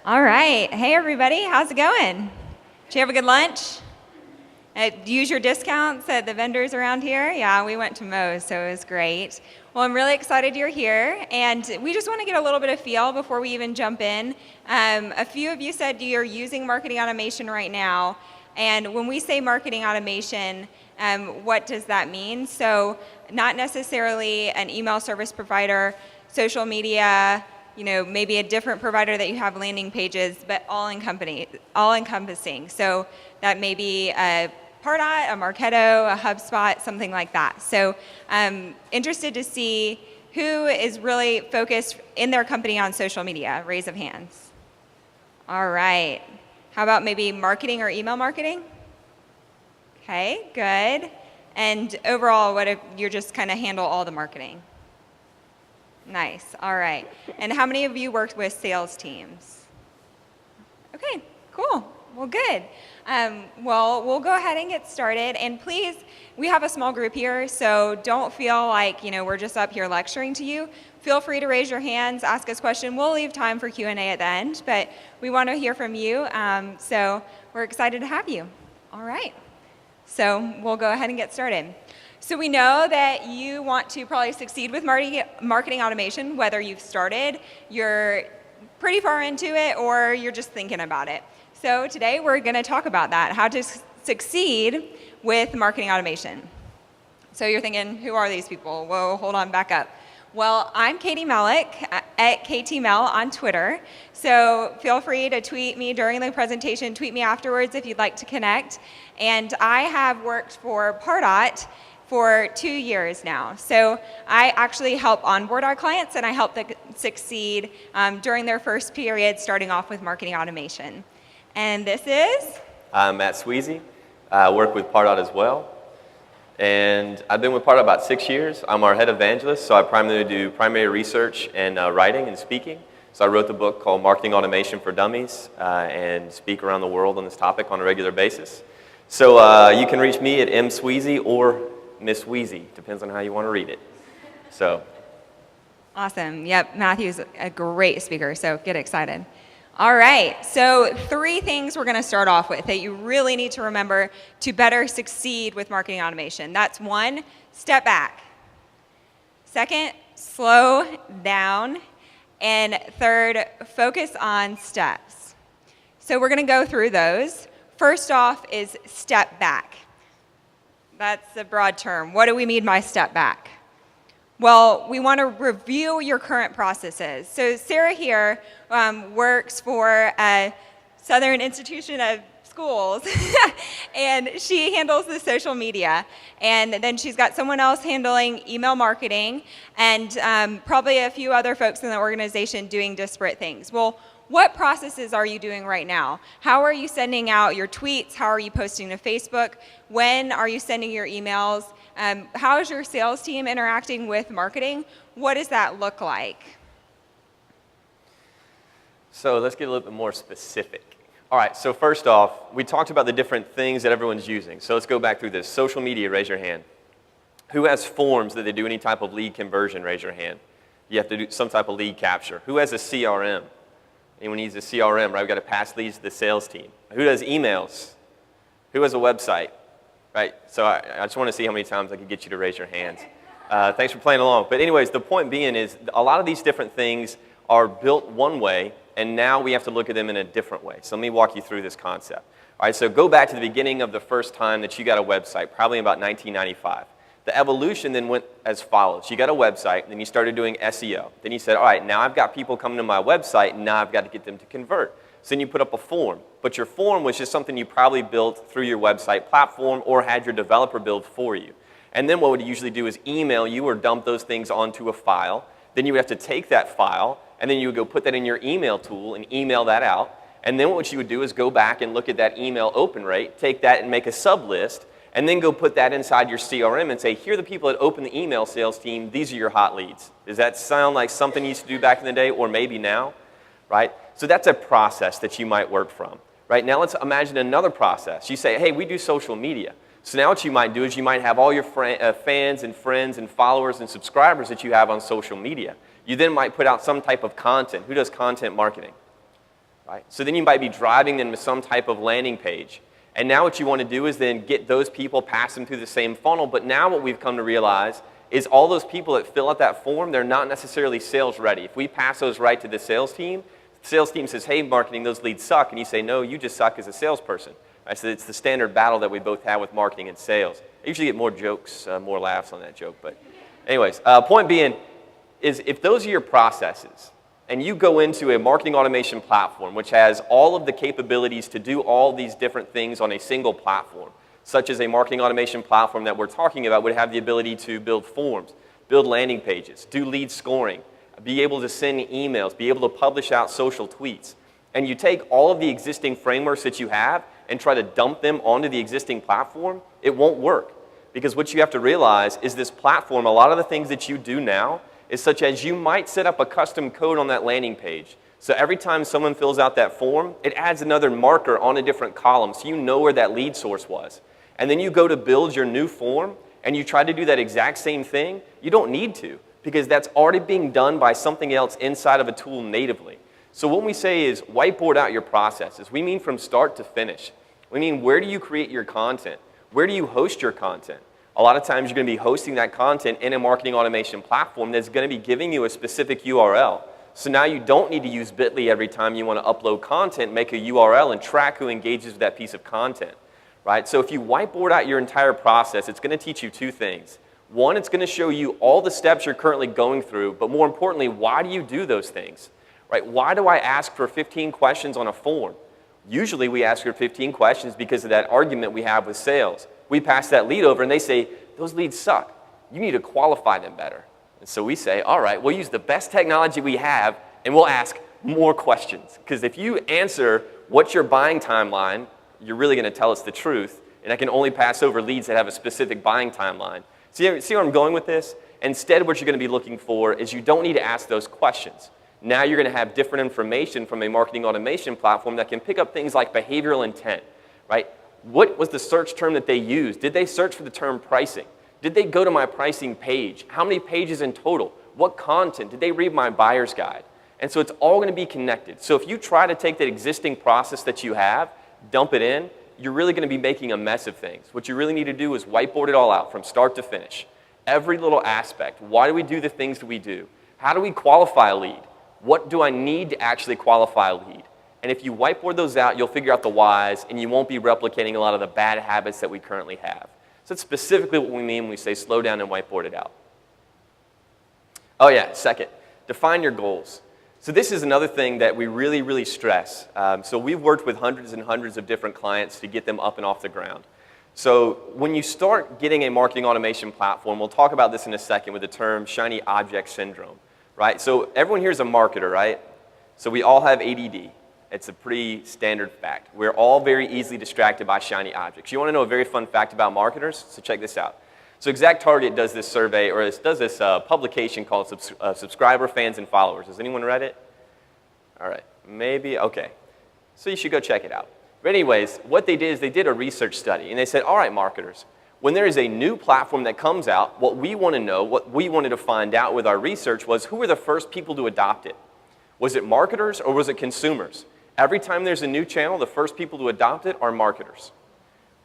All right. Hey, everybody. How's it going? Did you have a good lunch? Use your discounts at the vendors around here? Yeah, we went to Moe's, so it was great. Well, I'm really excited you're here, and we just want to get a little bit of feel before we even jump in. A few of you said you're using marketing automation right now, and when we say marketing automation, what does that mean? So not necessarily an email service provider, social media, maybe a different provider that you have landing pages, but all encompassing. So that may be a Pardot, a Marketo, a HubSpot, something like that. So I'm interested to see who is really focused in their company on social media. Raise of hands. All right. How about maybe marketing or email marketing? Okay, good. And overall, what if you're just kind of handle all the marketing? Nice. All right. And how many of you worked with sales teams? Okay, cool. Well, good. Well, we'll go ahead and get started. And please, we have a small group here, so don't feel like, we're just up here lecturing to you. Feel free to raise your hands, ask us questions. We'll leave time for Q&A at the end, but we want to hear from you. So we're excited to have you. All right. So we'll go ahead and get started. So we know that you want to probably succeed with marketing automation, whether you've started, you're pretty far into it, or you're just thinking about it. So today we're going to talk about that, how to succeed with marketing automation. So you're thinking, who are these people? Whoa, hold on, back up. Well, I'm Katie Melick at KTMel on Twitter. So feel free to tweet me during the presentation, tweet me afterwards if you'd like to connect. And I have worked for Pardot for 2 years now. So I actually help onboard our clients, and I help them succeed during their first period, starting off with marketing automation. And this is? I'm Matt Sweezy. I work with Pardot as well. And I've been with Pardot about 6 years. I'm our head evangelist, so I primarily do primary research and writing and speaking. So I wrote the book called Marketing Automation for Dummies and speak around the world on this topic on a regular basis. So you can reach me at msweezy or Miss Wheezy, depends on how you want to read it. So. Awesome. Yep, Matthew's a great speaker, so get excited. All right, so 3 things we're going to start off with that you really need to remember to better succeed with marketing automation. That's 1, step back. 2nd, slow down. And 3rd, focus on steps. So we're going to go through those. First off is step back. That's a broad term. What do we mean by step back? Well, we want to review your current processes. So Sarah here works for a Southern Institution of Schools, and she handles the social media. And then she's got someone else handling email marketing, and probably a few other folks in the organization doing disparate things. Well, what processes are you doing right now? How are you sending out your tweets? How are you posting to Facebook? When are you sending your emails? How is your sales team interacting with marketing? What does that look like? So let's get a little bit more specific. All right, so first off, we talked about the different things that everyone's using. So let's go back through this. Social media, raise your hand. Who has forms that they do any type of lead conversion? Raise your hand. You have to do some type of lead capture. Who has a CRM? Anyone needs a CRM, right? We've got to pass leads to the sales team. Who does emails? Who has a website? Right? So I just want to see how many times I can get you to raise your hands. Thanks for playing along. But anyways, the point being is a lot of these different things are built one way, and now we have to look at them in a different way. So let me walk you through this concept. All right, so go back to the beginning of the first time that you got a website, probably about 1995. The evolution then went as follows. You got a website, then you started doing SEO. Then you said, all right, now I've got people coming to my website, and now I've got to get them to convert. So then you put up a form. But your form was just something you probably built through your website platform or had your developer build for you. And then what would you usually do is email you or dump those things onto a file. Then you would have to take that file, and then you would go put that in your email tool and email that out. And then what you would do is go back and look at that email open rate, take that and make a sub list, and then go put that inside your CRM and say, here are the people that open the email sales team, these are your hot leads. Does that sound like something you used to do back in the day, or maybe now? Right? So that's a process that you might work from. Right? Now let's imagine another process. You say, hey, we do social media. So now what you might do is you might have all your fans and friends and followers and subscribers that you have on social media. You then might put out some type of content. Who does content marketing? right? So then you might be driving them to some type of landing page. And now what you want to do is then get those people, pass them through the same funnel. But now what we've come to realize is all those people that fill out that form, they're not necessarily sales ready. If we pass those right to the sales team says, hey, marketing, those leads suck. And you say, no, you just suck as a salesperson. Right? So it's the standard battle that we both have with marketing and sales. I usually get more jokes, more laughs on that joke. But anyways, point being is if those are your processes, and you go into a marketing automation platform which has all of the capabilities to do all these different things on a single platform, such as a marketing automation platform that we're talking about would have the ability to build forms, build landing pages, do lead scoring, be able to send emails, be able to publish out social tweets. And you take all of the existing frameworks that you have and try to dump them onto the existing platform, it won't work. Because what you have to realize is this platform, a lot of the things that you do now, is such as you might set up a custom code on that landing page. So every time someone fills out that form, it adds another marker on a different column so you know where that lead source was. And then you go to build your new form and you try to do that exact same thing, you don't need to because that's already being done by something else inside of a tool natively. So what we say is whiteboard out your processes. We mean from start to finish. We mean where do you create your content? Where do you host your content? A lot of times you're going to be hosting that content in a marketing automation platform that's going to be giving you a specific URL. So now you don't need to use Bitly every time you want to upload content, make a URL, and track who engages with that piece of content. Right? So if you whiteboard out your entire process, it's going to teach you two things. One, it's going to show you all the steps you're currently going through, but more importantly, why do you do those things? Right? Why do I ask for 15 questions on a form? Usually we ask for 15 questions because of that argument we have with sales. We pass that lead over and they say, those leads suck. You need to qualify them better. And so we say, all right, we'll use the best technology we have and we'll ask more questions. Because if you answer what's your buying timeline, you're really going to tell us the truth. And I can only pass over leads that have a specific buying timeline. See where I'm going with this? Instead, what you're going to be looking for is you don't need to ask those questions. Now you're going to have different information from a marketing automation platform that can pick up things like behavioral intent, right? What was the search term that they used? Did they search for the term pricing? Did they go to my pricing page? How many pages in total? What content? Did they read my buyer's guide? And so it's all going to be connected. So if you try to take that existing process that you have, dump it in, you're really going to be making a mess of things. What you really need to do is whiteboard it all out from start to finish. Every little aspect. Why do we do the things that we do? How do we qualify a lead? What do I need to actually qualify a lead? And if you whiteboard those out, you'll figure out the whys, and you won't be replicating a lot of the bad habits that we currently have. So that's specifically what we mean when we say slow down and whiteboard it out. Oh yeah, second, define your goals. So this is another thing that we really, really stress. So we've worked with hundreds and hundreds of different clients to get them up and off the ground. So when you start getting a marketing automation platform, we'll talk about this in a second with the term shiny object syndrome, right? So everyone here is a marketer, right? So we all have ADD. It's a pretty standard fact. We're all very easily distracted by shiny objects. You want to know a very fun fact about marketers? So check this out. So ExactTarget does this survey, or does this publication called Subscriber, Fans, and Followers. Has anyone read it? All right, maybe, okay. So you should go check it out. But anyways, what they did is they did a research study, and they said, all right, marketers, when there is a new platform that comes out, what we want to know, what we wanted to find out with our research was who were the first people to adopt it? Was it marketers or was it consumers? Every time there's a new channel, the first people to adopt it are marketers,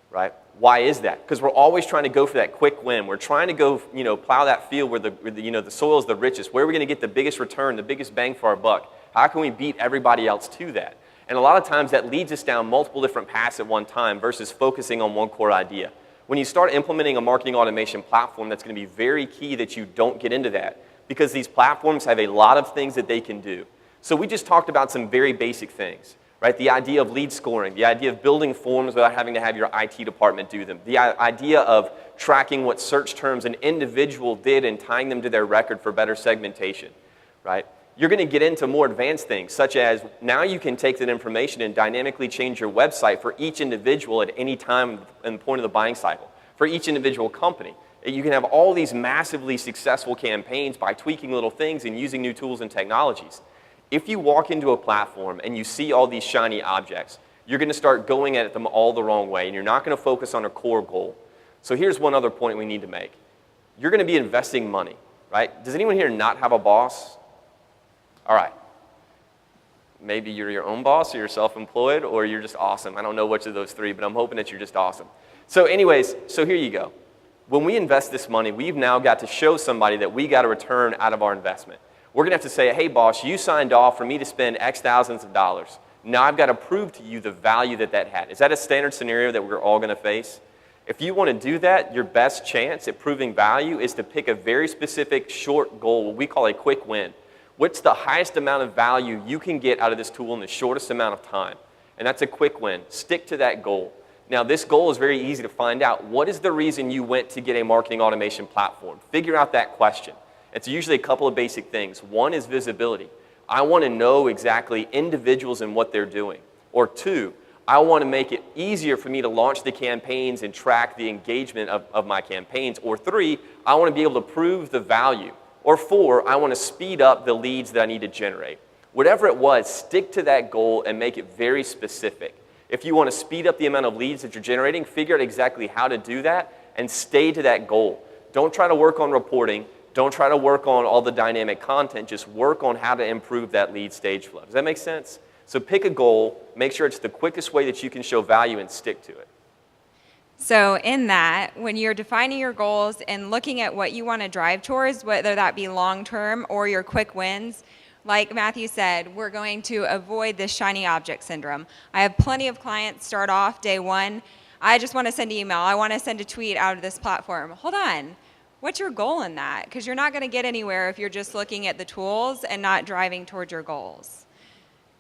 right? Why is that? Because we're always trying to go for that quick win. We're trying to go, plow that field where the soil is the richest. Where are we going to get the biggest return, the biggest bang for our buck? How can we beat everybody else to that? And a lot of times that leads us down multiple different paths at one time versus focusing on one core idea. When you start implementing a marketing automation platform, that's going to be very key that you don't get into that because these platforms have a lot of things that they can do. So we just talked about some very basic things, right? The idea of lead scoring, the idea of building forms without having to have your IT department do them, the idea of tracking what search terms an individual did and tying them to their record for better segmentation, right? You're going to get into more advanced things, such as now you can take that information and dynamically change your website for each individual at any time in the point of the buying cycle, for each individual company. You can have all these massively successful campaigns by tweaking little things and using new tools and technologies. If you walk into a platform and you see all these shiny objects, you're going to start going at them all the wrong way, and you're not going to focus on a core goal. So here's one other point we need to make. You're going to be investing money, right? Does anyone here not have a boss? All right. maybe you're your own boss or you're self-employed or you're just awesome. I don't know which of those three, but I'm hoping that you're just awesome. So anyways, so here you go. When we invest this money, we've now got to show somebody that we got a return out of our investment. We're going to have to say, hey, boss, you signed off for me to spend X thousands of dollars. Now I've got to prove to you the value that that had. Is that a standard scenario that we're all going to face? If you want to do that, your best chance at proving value is to pick a very specific short goal, what we call a quick win. What's the highest amount of value you can get out of this tool in the shortest amount of time? And that's a quick win. Stick to that goal. Now, this goal is very easy to find out. What is the reason you went to get a marketing automation platform? Figure out that question. It's usually a couple of basic things. One is visibility. I want to know exactly individuals and what they're doing. Or two, I want to make it easier for me to launch the campaigns and track the engagement of my campaigns. Or three, I want to be able to prove the value. Or four, I want to speed up the leads that I need to generate. Whatever it was, stick to that goal and make it very specific. If you want to speed up the amount of leads that you're generating, figure out exactly how to do that and stay to that goal. Don't try to work on reporting. Don't try to work on all the dynamic content. Just work on how to improve that lead stage flow. Does that make sense? So pick a goal, make sure it's the quickest way that you can show value and stick to it. So in that, when you're defining your goals and looking at what you want to drive towards, whether that be long-term or your quick wins, like Matthew said, we're going to avoid this shiny object syndrome. I have plenty of clients start off day one, I just want to send an email, I want to send a tweet out of this platform. Hold on, what's your goal in that? Because you're not going to get anywhere if you're just looking at the tools and not driving towards your goals.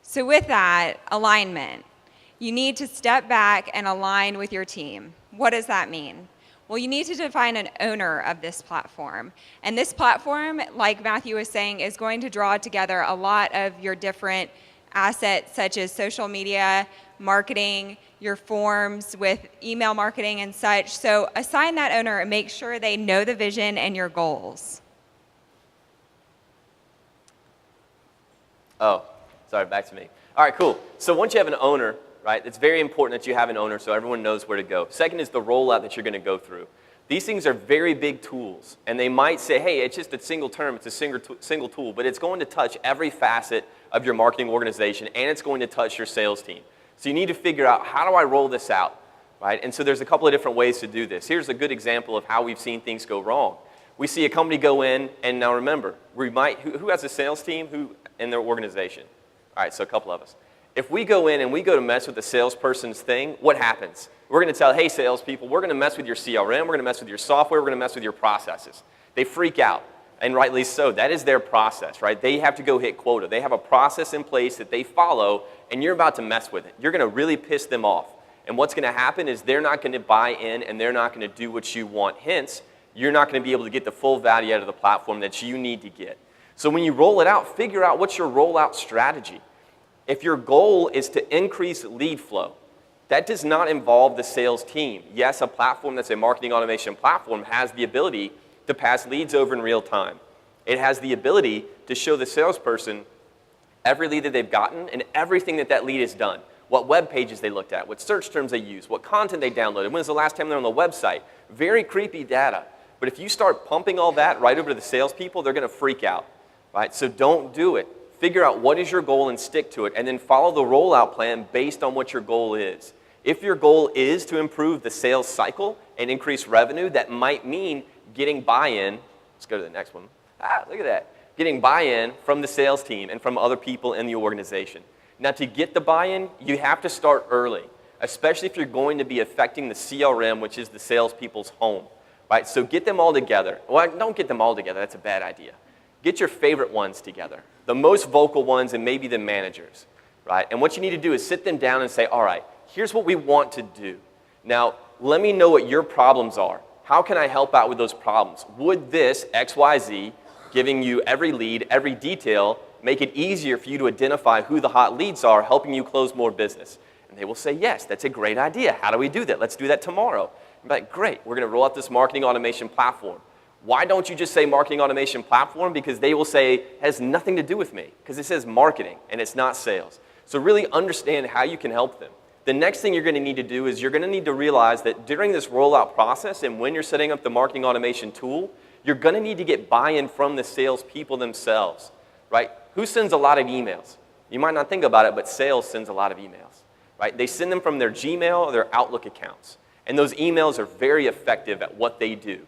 So with that, alignment. You need to step back and align with your team. What does that mean? Well, you need to define an owner of this platform. And this platform, like Matthew was saying, is going to draw together a lot of your different assets, such as social media, marketing, your forms with email marketing and such. So assign that owner and make sure they know the vision and your goals. Oh, sorry, back to me. All right, cool. So once you have an owner, right, it's very important that you have an owner so everyone knows where to go. Second is the rollout that you're going to go through. These things are very big tools, and they might say, hey, it's just a single term, it's a single tool, but it's going to touch every facet of your marketing organization, and it's going to touch your sales team. So you need to figure out, how do I roll this out, right? And so there's a couple of different ways to do this. Here's a good example of how we've seen things go wrong. We see a company go in, and now remember, who has a sales team in their organization? All right, so a couple of us. If we go in and we go to mess with the salesperson's thing, what happens? We're going to tell, hey, salespeople, we're going to mess with your CRM, we're going to mess with your software, we're going to mess with your processes. They freak out, and rightly so. That is their process, right? They have to go hit quota. They have a process in place that they follow, and you're about to mess with it. You're going to really piss them off. And what's going to happen is they're not going to buy in, and they're not going to do what you want. Hence, you're not going to be able to get the full value out of the platform that you need to get. So when you roll it out, figure out what's your rollout strategy. If your goal is to increase lead flow, that does not involve the sales team. Yes, a platform that's a marketing automation platform has the ability to pass leads over in real time. It has the ability to show the salesperson every lead that they've gotten and everything that lead has done. What web pages they looked at, what search terms they used, what content they downloaded, when was the last time they were on the website. Very creepy data. But if you start pumping all that right over to the salespeople, they're going to freak out. Right? So don't do it. Figure out what is your goal and stick to it, and then follow the rollout plan based on what your goal is. If your goal is to improve the sales cycle and increase revenue, that might mean getting buy-in. Let's go to the next one. Look at that. Getting buy-in from the sales team and from other people in the organization. Now, to get the buy-in, you have to start early, especially if you're going to be affecting the CRM, which is the salespeople's home. Right? So get them all together. Well, don't get them all together. That's a bad idea. Get your favorite ones together, the most vocal ones and maybe the managers, right? And what you need to do is sit them down and say, all right, here's what we want to do. Now, let me know what your problems are. How can I help out with those problems? Would this XYZ, giving you every lead, every detail, make it easier for you to identify who the hot leads are, helping you close more business? And they will say, yes, that's a great idea. How do we do that? Let's do that tomorrow. I'm like, great, we're going to roll out this marketing automation platform. Why don't you just say marketing automation platform? Because they will say it has nothing to do with me, because it says marketing and it's not sales. So really understand how you can help them. The next thing you're going to need to do is you're going to need to realize that during this rollout process and when you're setting up the marketing automation tool, you're going to need to get buy-in from the salespeople themselves, right? Who sends a lot of emails? You might not think about it, but sales sends a lot of emails, right? They send them from their Gmail or their Outlook accounts. And those emails are very effective at what they do.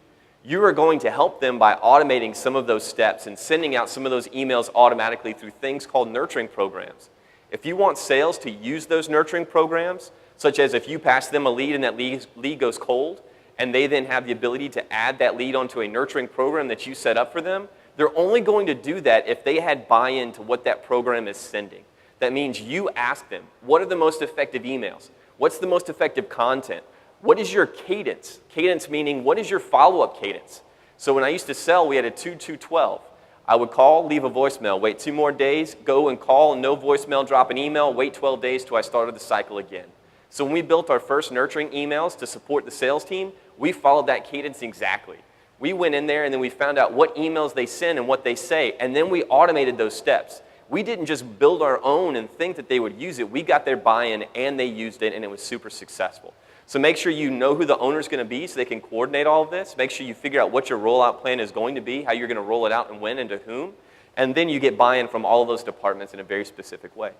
You are going to help them by automating some of those steps and sending out some of those emails automatically through things called nurturing programs. If you want sales to use those nurturing programs, such as if you pass them a lead and that lead goes cold, and they then have the ability to add that lead onto a nurturing program that you set up for them, they're only going to do that if they had buy-in to what that program is sending. That means you ask them, what are the most effective emails? What's the most effective content? What is your cadence? Cadence meaning, what is your follow-up cadence? So when I used to sell, we had a 2-2-12. I would call, leave a voicemail, wait 2 more days, go and call, no voicemail, drop an email, wait 12 days till I started the cycle again. So when we built our first nurturing emails to support the sales team, we followed that cadence exactly. We went in there and then we found out what emails they send and what they say, and then we automated those steps. We didn't just build our own and think that they would use it. We got their buy-in and they used it, and it was super successful. So make sure you know who the owner is going to be so they can coordinate all of this. Make sure you figure out what your rollout plan is going to be, how you're going to roll it out and when and to whom. And then you get buy-in from all of those departments in a very specific way.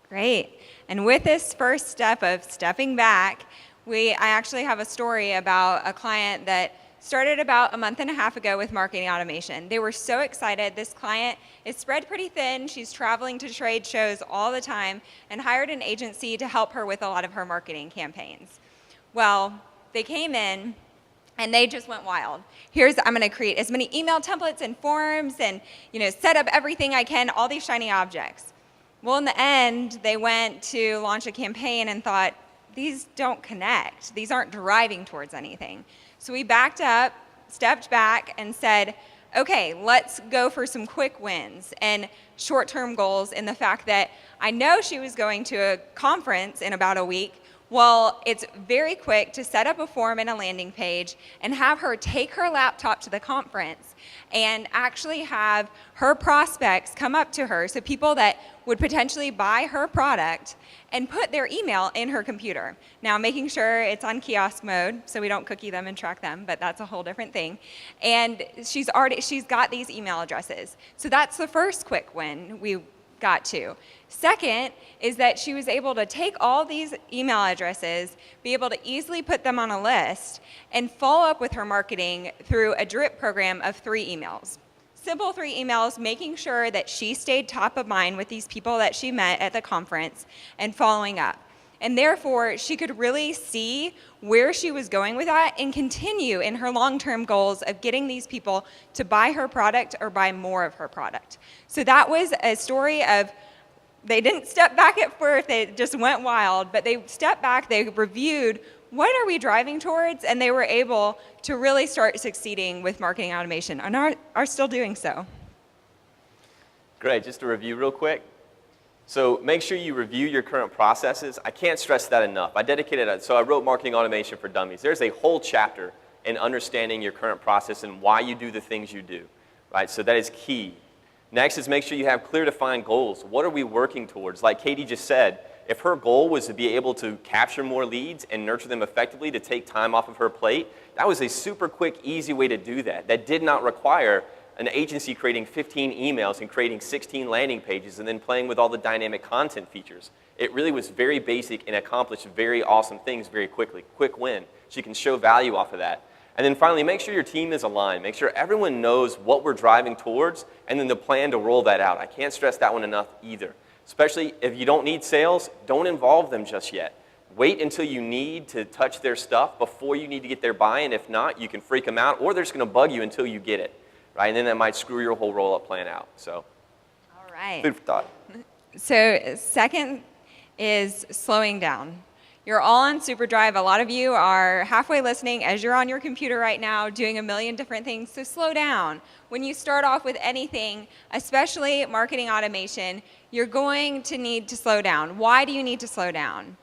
Great. And with this first step of stepping back, I actually have a story about a client that started about a month and a half ago with marketing automation. They were so excited. This client is spread pretty thin. She's traveling to trade shows all the time and hired an agency to help her with a lot of her marketing campaigns. Well, they came in and they just went wild. I'm going to create as many email templates and forms and set up everything I can, all these shiny objects. Well, in the end, they went to launch a campaign and thought, these don't connect. These aren't driving towards anything. So we backed up, stepped back, and said, okay, let's go for some quick wins and short-term goals in the fact that I know she was going to a conference in about a week. Well, it's very quick to set up a form and a landing page and have her take her laptop to the conference and actually have her prospects come up to her, so people that would potentially buy her product, and put their email in her computer. Now, making sure it's on kiosk mode so we don't cookie them and track them, but that's a whole different thing. And she's got these email addresses. So that's the first quick win we got to. Second is that she was able to take all these email addresses, be able to easily put them on a list, and follow up with her marketing through a drip program of 3 emails. Simple 3 emails, making sure that she stayed top of mind with these people that she met at the conference and following up. And therefore, she could really see where she was going with that and continue in her long-term goals of getting these people to buy her product or buy more of her product. So that was a story of, they didn't step back at first, they just went wild, but they stepped back, they reviewed, what are we driving towards? And they were able to really start succeeding with marketing automation and are still doing so. Great, just to review real quick. So make sure you review your current processes. I can't stress that enough. I wrote Marketing Automation for Dummies. There's a whole chapter in understanding your current process and why you do the things you do, right? So that is key. Next is make sure you have clear defined goals. What are we working towards? Like Katie just said, if her goal was to be able to capture more leads and nurture them effectively to take time off of her plate, that was a super quick, easy way to do that. That did not require an agency creating 15 emails and creating 16 landing pages and then playing with all the dynamic content features. It really was very basic and accomplished very awesome things very quickly. Quick win. She can show value off of that. And then finally, make sure your team is aligned. Make sure everyone knows what we're driving towards and then the plan to roll that out. I can't stress that one enough either. Especially if you don't need sales, don't involve them just yet. Wait until you need to touch their stuff before you need to get their buy-in. If not, you can freak them out, or they're just going to bug you until you get it, right? And then that might screw your whole roll-up plan out. So, all right. Food for thought. So second is slowing down. You're all on SuperDrive. A lot of you are halfway listening as you're on your computer right now doing a million different things, so slow down. When you start off with anything, especially marketing automation, you're going to need to slow down. Why do you need to slow down?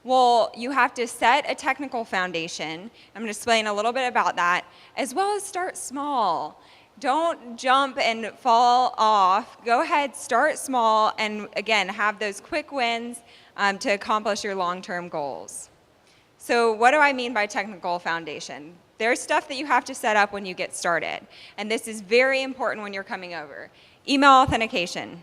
Well, you have to set a technical foundation. I'm going to explain a little bit about that, as well as start small. Don't jump and fall off. Go ahead, start small, and again, have those quick wins to accomplish your long-term goals. So what do I mean by technical foundation? There's stuff that you have to set up when you get started, and this is very important when you're coming over. Email authentication.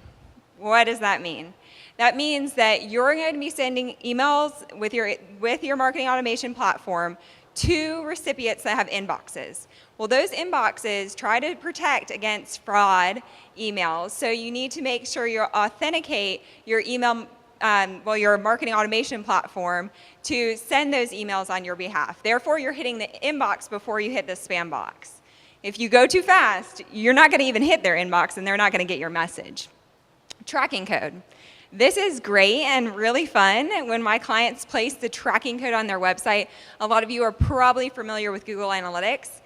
What does that mean? That means that you're going to be sending emails with your marketing automation platform to recipients that have inboxes. Well, those inboxes try to protect against fraud emails, so you need to make sure you authenticate your email, your marketing automation platform to send those emails on your behalf. Therefore, you're hitting the inbox before you hit the spam box. If you go too fast, you're not going to even hit their inbox and they're not going to get your message. Tracking code. This is great and really fun. When my clients place the tracking code on their website, a lot of you are probably familiar with Google Analytics.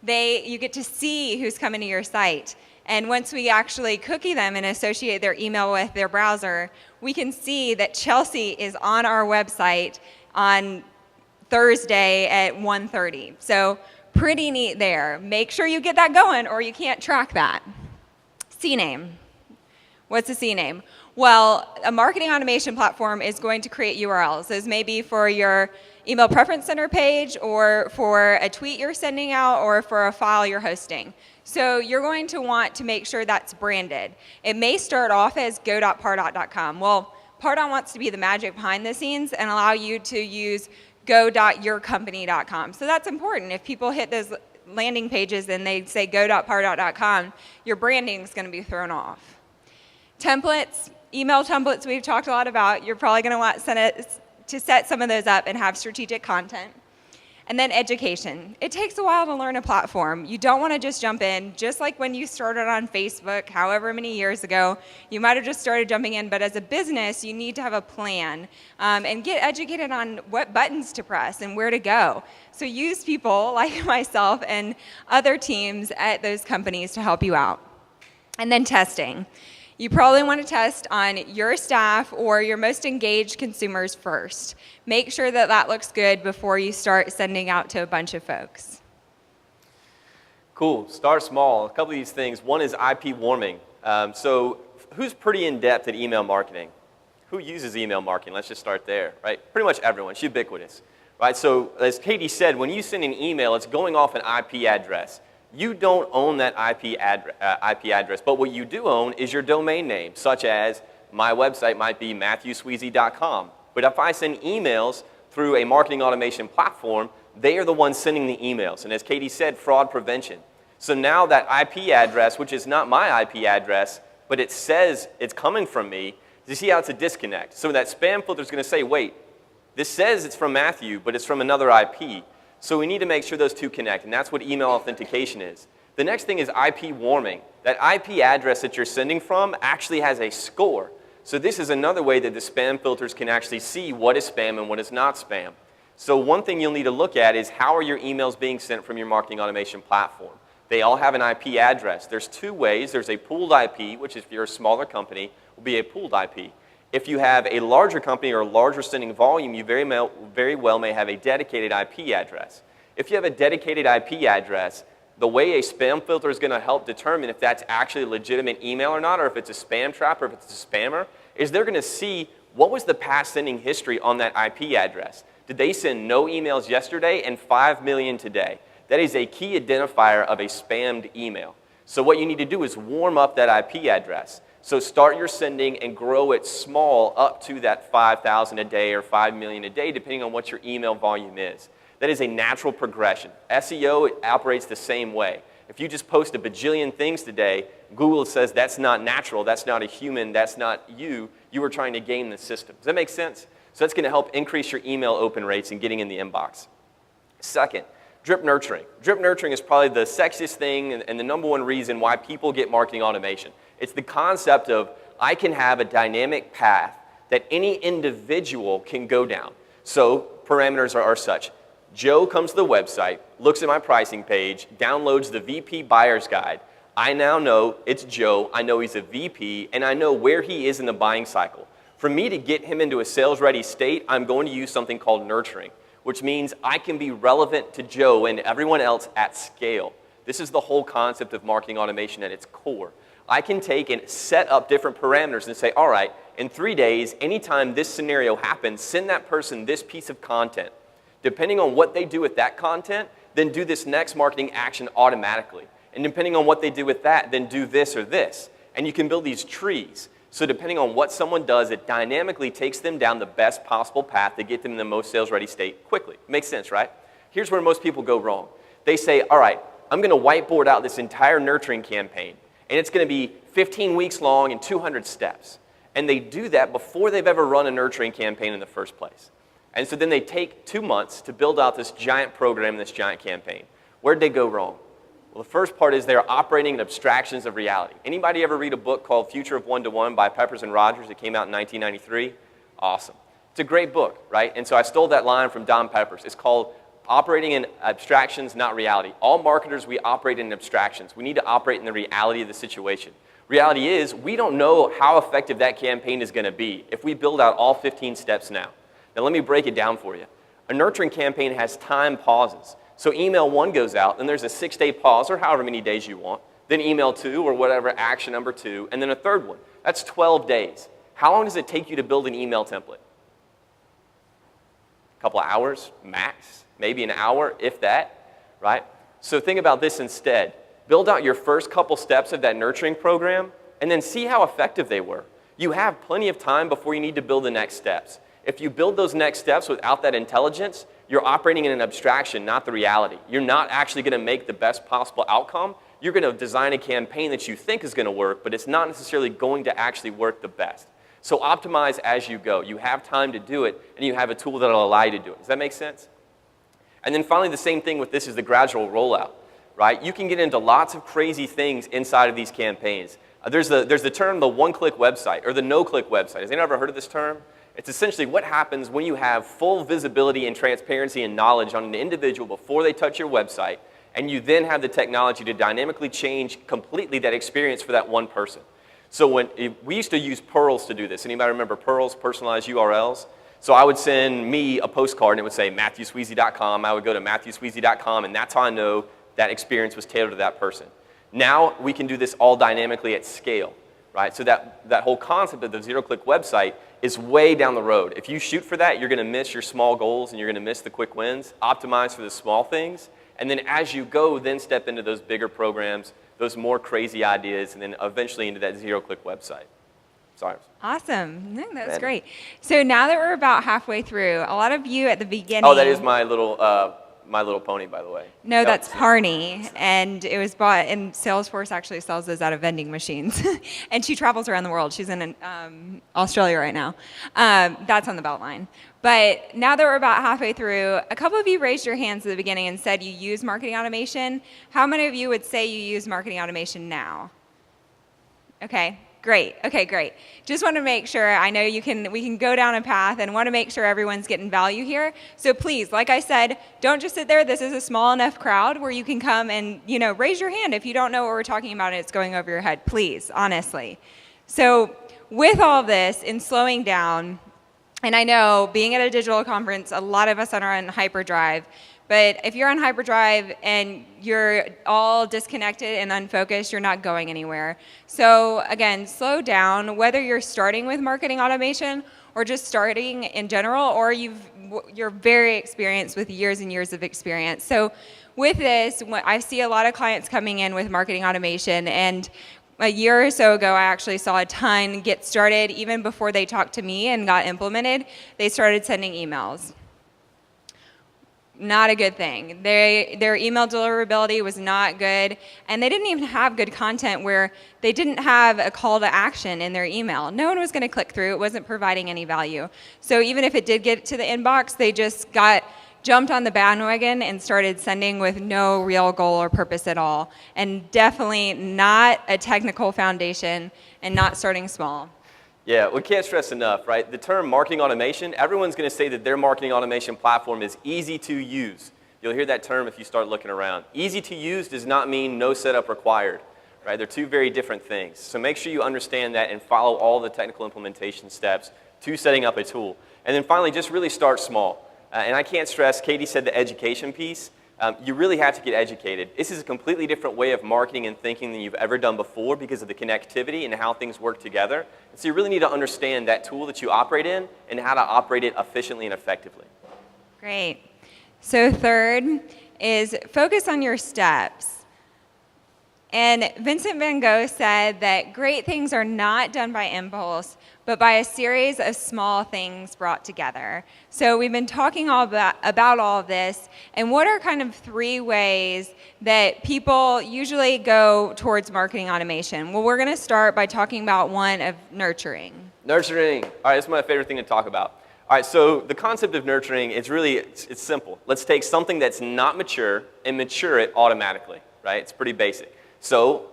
You get to see who's coming to your site. And once we actually cookie them and associate their email with their browser, we can see that Chelsea is on our website on Thursday at 1:30. So pretty neat there. Make sure you get that going or you can't track that. CNAME. What's a CNAME? Well, a marketing automation platform is going to create URLs. Those may be for your email preference center page or for a tweet you're sending out or for a file you're hosting. So you're going to want to make sure that's branded. It may start off as go.pardot.com. Well, Pardot wants to be the magic behind the scenes and allow you to use go.yourcompany.com. So that's important. If people hit those landing pages and they say go.pardot.com, your branding is going to be thrown off. Templates, email templates we've talked a lot about. You're probably going to want to set some of those up and have strategic content. And then education. It takes a while to learn a platform. You don't want to just jump in, just like when you started on Facebook, however many years ago. You might have just started jumping in, but as a business, you need to have a plan and get educated on what buttons to press and where to go. So use people like myself and other teams at those companies to help you out. And then testing. You probably want to test on your staff or your most engaged consumers first. Make sure that that looks good before you start sending out to a bunch of folks. Cool. Start small. A couple of these things. One is IP warming. So who's pretty in-depth at email marketing? Who uses email marketing? Let's just start there, right? Pretty much everyone. It's ubiquitous, right? So as Katie said, when you send an email, it's going off an IP address. You don't own that IP address, but what you do own is your domain name, such as my website might be matthewsweezy.com. But if I send emails through a marketing automation platform, they are the ones sending the emails. And as Katie said, fraud prevention. So now that IP address, which is not my IP address, but it says it's coming from me, you see how it's a disconnect. So that spam filter is going to say, wait, this says it's from Matthew, but it's from another IP. So we need to make sure those two connect, and that's what email authentication is. The next thing is IP warming. That IP address that you're sending from actually has a score. So this is another way that the spam filters can actually see what is spam and what is not spam. So one thing you'll need to look at is how are your emails being sent from your marketing automation platform. They all have an IP address. There's two ways. There's a pooled IP, which if you're a smaller company, will be a pooled IP. If you have a larger company or a larger sending volume, you very well may have a dedicated IP address. If you have a dedicated IP address, the way a spam filter is going to help determine if that's actually a legitimate email or not, or if it's a spam trap or if it's a spammer, is they're going to see what was the past sending history on that IP address. Did they send no emails yesterday and 5 million today? That is a key identifier of a spammed email. So what you need to do is warm up that IP address. So start your sending and grow it small up to that 5,000 a day or 5 million a day, depending on what your email volume is. That is a natural progression. SEO operates the same way. If you just post a bajillion things today, Google says that's not natural, that's not a human, that's not you. You are trying to game the system. Does that make sense? So that's going to help increase your email open rates and getting in the inbox. Second, drip nurturing. Drip nurturing is probably the sexiest thing and the number one reason why people get marketing automation. It's the concept of I can have a dynamic path that any individual can go down. So parameters are such. Joe comes to the website, looks at my pricing page, downloads the VP Buyer's Guide. I now know it's Joe, I know he's a VP, and I know where he is in the buying cycle. For me to get him into a sales-ready state, I'm going to use something called nurturing, which means I can be relevant to Joe and everyone else at scale. This is the whole concept of marketing automation at its core. I can take and set up different parameters and say, all right, in 3 days, anytime this scenario happens, send that person this piece of content. Depending on what they do with that content, then do this next marketing action automatically. And depending on what they do with that, then do this or this. And you can build these trees. So depending on what someone does, it dynamically takes them down the best possible path to get them in the most sales-ready state quickly. Makes sense, right? Here's where most people go wrong. They say, all right, I'm going to whiteboard out this entire nurturing campaign, and it's going to be 15 weeks long and 200 steps. And they do that before they've ever run a nurturing campaign in the first place. And so then they take 2 months to build out this giant program, this giant campaign. Where'd they go wrong? Well, the first part is they're operating in abstractions of reality. Anybody ever read a book called Future of One-to-One by Peppers and Rogers? It came out in 1993. Awesome. It's a great book, right? And so I stole that line from Don Peppers. It's called Operating in Abstractions, Not Reality. All marketers, we operate in abstractions. We need to operate in the reality of the situation. Reality is, we don't know how effective that campaign is going to be if we build out all 15 steps now. Now, let me break it down for you. A nurturing campaign has time pauses. So email 1 goes out, then there's a 6-day pause, or however many days you want. Then email 2, or whatever, action number 2, and then a third one. That's 12 days. How long does it take you to build an email template? A couple of hours, max. Maybe an hour, if that, right? So think about this instead. Build out your first couple steps of that nurturing program, and then see how effective they were. You have plenty of time before you need to build the next steps. If you build those next steps without that intelligence, you're operating in an abstraction, not the reality. You're not actually going to make the best possible outcome. You're going to design a campaign that you think is going to work, but it's not necessarily going to actually work the best. So optimize as you go. You have time to do it, and you have a tool that will allow you to do it. Does that make sense? And then finally, the same thing with this is the gradual rollout, right? You can get into lots of crazy things inside of these campaigns. There's the term the one-click website, or the no-click website. Has anyone ever heard of this term? It's essentially what happens when you have full visibility and transparency and knowledge on an individual before they touch your website, and you then have the technology to dynamically change completely that experience for that one person. So we used to use Pearls to do this. Anybody remember Pearls, personalized URLs? So I would send me a postcard, and it would say MatthewSweezy.com. I would go to MatthewSweezy.com, and that's how I know that experience was tailored to that person. Now we can do this all dynamically at scale, right? So that whole concept of the zero-click website is way down the road. If you shoot for that, you're going to miss your small goals, and you're going to miss the quick wins. Optimize for the small things, and then as you go, then step into those bigger programs, those more crazy ideas, and then eventually into that zero-click website. Sorry. Awesome. No, that's great. So now that we're about halfway through, a lot of you at the beginning... Oh, that is my little pony, by the way. No, that's Parney, and it was bought, and Salesforce actually sells those out of vending machines. And she travels around the world. She's in Australia right now. That's on the Beltline. But now that we're about halfway through, a couple of you raised your hands at the beginning and said you use marketing automation. How many of you would say you use marketing automation now? Okay. Great. Okay, great. Just want to make sure, I know we can go down a path and want to make sure everyone's getting value here. So please, like I said, don't just sit there. This is a small enough crowd where you can come and, raise your hand if you don't know what we're talking about and it's going over your head. Please, honestly. So with all of this and slowing down, and I know being at a digital conference, a lot of us are on hyperdrive. But if you're on hyperdrive and you're all disconnected and unfocused, you're not going anywhere. So again, slow down, whether you're starting with marketing automation or just starting in general, or you're very experienced with years and years of experience. So with this, I see a lot of clients coming in with marketing automation, and a year or so ago, I actually saw a ton get started even before they talked to me and got implemented. They started sending emails. Not a good thing. Their email deliverability was not good, and they didn't even have good content where they didn't have a call to action in their email. No one was going to click through. It wasn't providing any value. So even if it did get to the inbox, they just jumped on the bandwagon and started sending with no real goal or purpose at all, and definitely not a technical foundation and not starting small. Yeah, we can't stress enough, right? The term marketing automation, everyone's going to say that their marketing automation platform is easy to use. You'll hear that term if you start looking around. Easy to use does not mean no setup required, right? They're two very different things. So make sure you understand that and follow all the technical implementation steps to setting up a tool. And then finally, just really start small. And I can't stress, Katie said the education piece. You really have to get educated. This is a completely different way of marketing and thinking than you've ever done before because of the connectivity and how things work together. And so you really need to understand that tool that you operate in and how to operate it efficiently and effectively. Great. So third is focus on your steps. And Vincent van Gogh said that great things are not done by impulse, but by a series of small things brought together. So we've been talking all about all of this, and what are kind of 3 ways that people usually go towards marketing automation? Well, we're going to start by talking about one of nurturing. Nurturing. All right, that's my favorite thing to talk about. All right, so the concept of nurturing is really, it's simple. Let's take something that's not mature and mature it automatically, right? It's pretty basic. So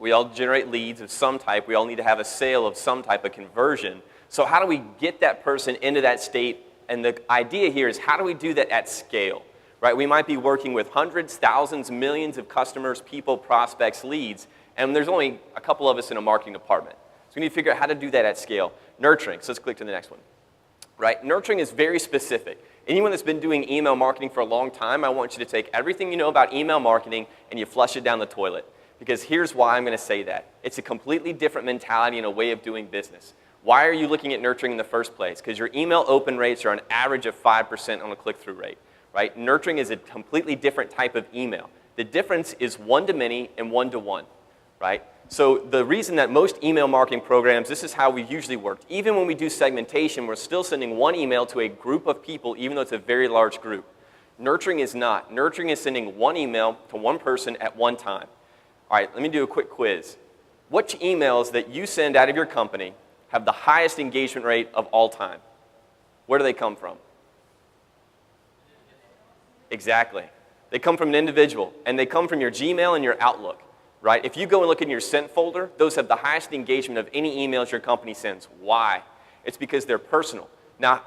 we all generate leads of some type. We all need to have a sale of some type of conversion. So how do we get that person into that state? And the idea here is how do we do that at scale, right? We might be working with hundreds, thousands, millions of customers, people, prospects, leads, and there's only a couple of us in a marketing department. So we need to figure out how to do that at scale. Nurturing. So let's click to the next one. Right? Nurturing is very specific. Anyone that's been doing email marketing for a long time, I want you to take everything you know about email marketing and you flush it down the toilet. Because here's why I'm going to say that. It's a completely different mentality and a way of doing business. Why are you looking at nurturing in the first place? Because your email open rates are an average of 5% on a click-through rate. Right? Nurturing is a completely different type of email. The difference is one-to-many and one-to-one. Right? So the reason that most email marketing programs, this is how we usually work. Even when we do segmentation, we're still sending one email to a group of people, even though it's a very large group. Nurturing is not. Nurturing is sending one email to one person at one time. All right, let me do a quick quiz. Which emails that you send out of your company have the highest engagement rate of all time? Where do they come from? Exactly. They come from an individual, and they come from your Gmail and your Outlook. Right? If you go and look in your sent folder, those have the highest engagement of any emails your company sends. Why? It's because they're personal. Now,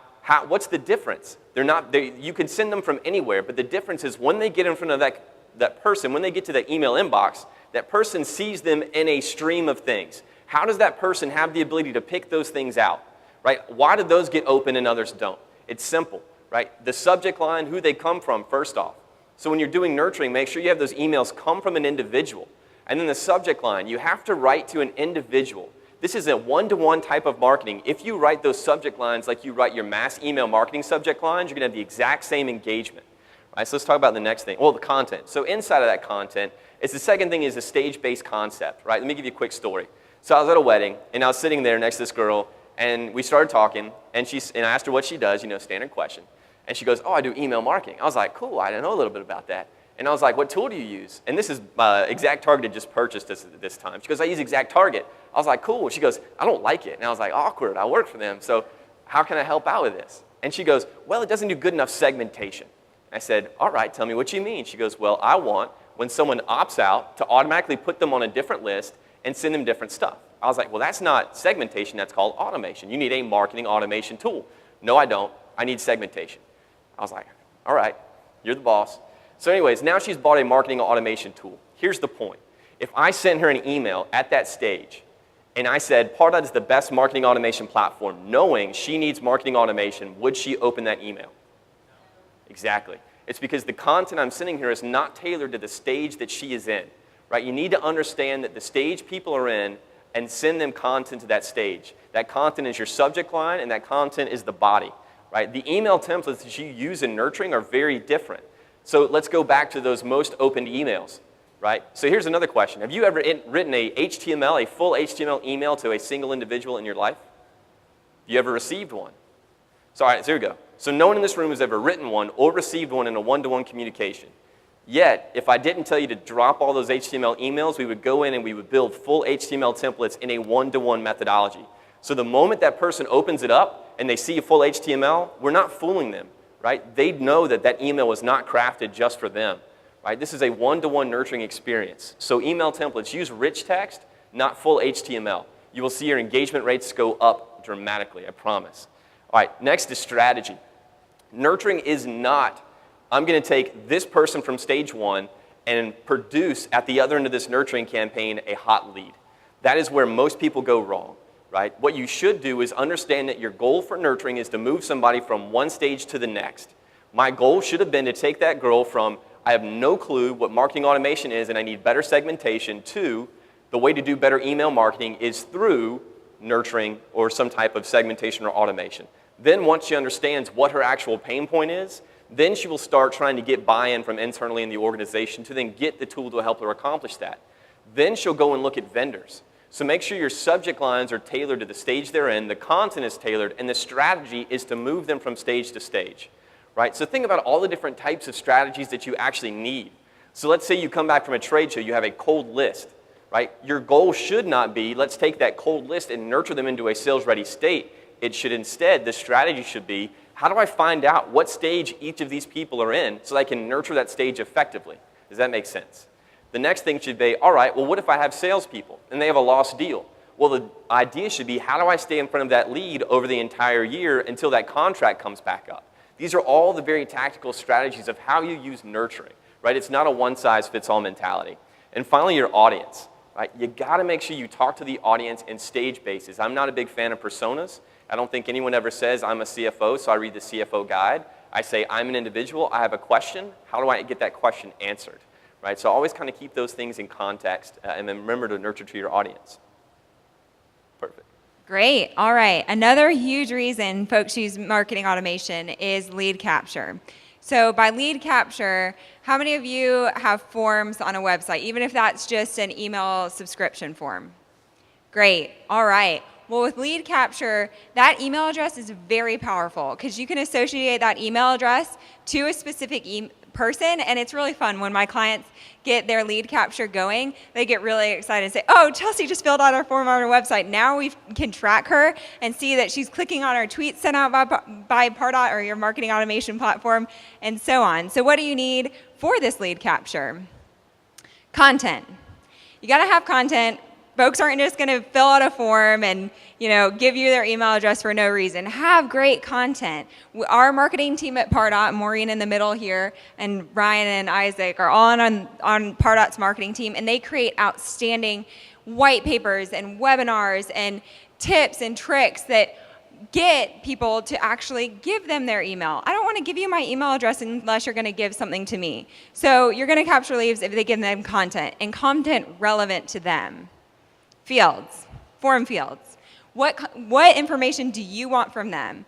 what's the difference? You can send them from anywhere, but the difference is when they get in front of that person, when they get to the email inbox, that person sees them in a stream of things. How does that person have the ability to pick those things out? Right? Why do those get open and others don't? It's simple. Right? The subject line, who they come from, first off. So when you're doing nurturing, make sure you have those emails come from an individual. And then the subject line, you have to write to an individual. This is a one-to-one type of marketing. If you write those subject lines like you write your mass email marketing subject lines, you're going to have the exact same engagement. Right, so let's talk about the next thing. Well, the content. So inside of that content, the second thing is a stage-based concept. Right? Let me give you a quick story. So I was at a wedding, and I was sitting there next to this girl, and we started talking, and I asked her what she does, standard question. And she goes, oh, I do email marketing. I was like, cool, I know a little bit about that. And I was like, what tool do you use? And this is Exact Target just purchased this time. She goes, I use Exact Target. I was like, cool. She goes, I don't like it. And I was like, awkward. I work for them. So how can I help out with this? And she goes, well, it doesn't do good enough segmentation. I said, all right, tell me what you mean. She goes, well, I want, when someone opts out, to automatically put them on a different list and send them different stuff. I was like, well, that's not segmentation. That's called automation. You need a marketing automation tool. No, I don't. I need segmentation. I was like, all right, you're the boss. So anyways, now she's bought a marketing automation tool. Here's the point. If I sent her an email at that stage and I said, Pardot is the best marketing automation platform, knowing she needs marketing automation, would she open that email? Exactly. It's because the content I'm sending her is not tailored to the stage that she is in. Right? You need to understand that the stage people are in and send them content to that stage. That content is your subject line and that content is the body. Right? The email templates that you use in nurturing are very different. So let's go back to those most opened emails, right? So here's another question. Have you ever written a full HTML email to a single individual in your life? Have you ever received one? So all right, so here we go. So no one in this room has ever written one or received one in a one-to-one communication. Yet, if I didn't tell you to drop all those HTML emails, we would go in and we would build full HTML templates in a one-to-one methodology. So the moment that person opens it up and they see a full HTML, we're not fooling them. Right? They know that that email was not crafted just for them. Right? This is a one-to-one nurturing experience. So email templates, use rich text, not full HTML. You will see your engagement rates go up dramatically, I promise. All right, next is strategy. Nurturing is not, I'm going to take this person from stage one and produce at the other end of this nurturing campaign a hot lead. That is where most people go wrong. Right? What you should do is understand that your goal for nurturing is to move somebody from one stage to the next. My goal should have been to take that girl from, I have no clue what marketing automation is and I need better segmentation, to the way to do better email marketing is through nurturing or some type of segmentation or automation. Then once she understands what her actual pain point is, then she will start trying to get buy-in from internally in the organization to then get the tool to help her accomplish that. Then she'll go and look at vendors. So make sure your subject lines are tailored to the stage they're in, the content is tailored, and the strategy is to move them from stage to stage, right? So think about all the different types of strategies that you actually need. So let's say you come back from a trade show, you have a cold list, right? Your goal should not be, let's take that cold list and nurture them into a sales-ready state. It should instead, the strategy should be, how do I find out what stage each of these people are in so that I can nurture that stage effectively? Does that make sense? The next thing should be, all right, well, what if I have salespeople and they have a lost deal? Well, the idea should be, how do I stay in front of that lead over the entire year until that contract comes back up? These are all the very tactical strategies of how you use nurturing, right? It's not a one-size-fits-all mentality. And finally, your audience, right? You got to make sure you talk to the audience in stage basis. I'm not a big fan of personas. I don't think anyone ever says, I'm a CFO, so I read the CFO guide. I say, I'm an individual, I have a question. How do I get that question answered? Right? So always kind of keep those things in context and then remember to nurture to your audience. Perfect. Great. All right. Another huge reason folks use marketing automation is lead capture. So by lead capture, how many of you have forms on a website, even if that's just an email subscription form? Great. All right. Well, with lead capture, that email address is very powerful because you can associate that email address to a specific person, and it's really fun when my clients get their lead capture going. They get really excited and say, oh, Chelsea just filled out our form on our website. Now we can track her and see that she's clicking on our tweets sent out by Pardot or your marketing automation platform, and so on. So what do you need for this lead capture? Content. You got to have content. Folks aren't just going to fill out a form and, give you their email address for no reason. Have great content. Our marketing team at Pardot, Maureen in the middle here, and Ryan and Isaac are all on Pardot's marketing team, and they create outstanding white papers and webinars and tips and tricks that get people to actually give them their email. I don't want to give you my email address unless you're going to give something to me. So you're going to capture leads if they give them content, and content relevant to them. Fields, form fields. What information do you want from them?